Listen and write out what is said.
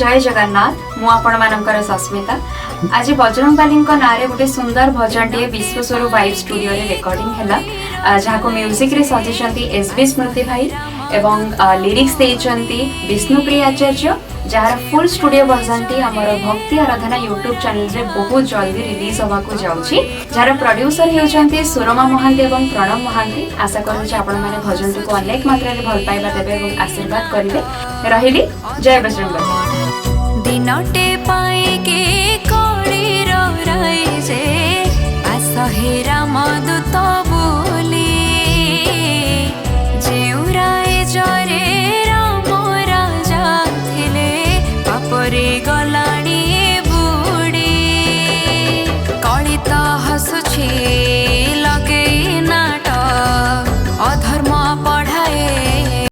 जय जगन्नाथ मु आपण मानकर सस्मिता आज बजरंगबाली नारे गोटे सुंदर भजन टे विश्वस्वरूप वाइब स्टूडियो रे रिकॉर्डिंग हैला जहाँ को म्यूजिक रे सजेचंती एसबी स्मृति भाई एवं लिरिक्स देचंती विष्णुप्रिय आचार्य जार फुल स्टूडियो वर्जन टी हमर भक्ति आराधना यूट्यूब चैनल रे बहुत जल्दी रिलीज होबा को जाउची जार प्रोड्यूसर हेउचंती सुरमा महांती एवं प्रणव महांती आशा करू जे आपण माने भजन टी को अनेक मात्रा रे भल पाइबा देबे एवं आशीर्वाद करिवे रहिली जय बजरंगबाली दिनटे पाए के कोड़ी रो रहे जे आसहे राम दूत